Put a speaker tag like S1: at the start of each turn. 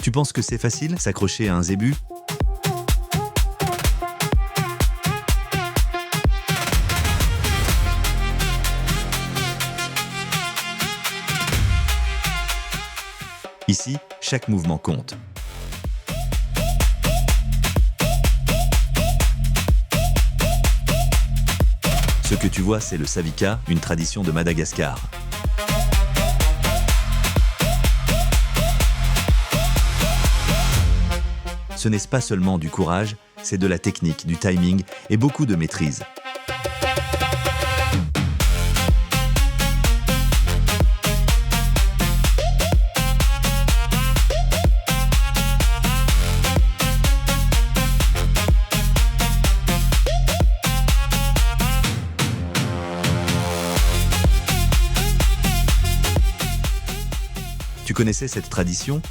S1: Tu penses que c'est facile, s'accrocher à un zébu? Ici, chaque mouvement compte. Ce que tu vois, c'est le savika, une tradition de Madagascar. Ce n'est pas seulement du courage, c'est de la technique, du timing et beaucoup de maîtrise. Tu connaissais cette tradition?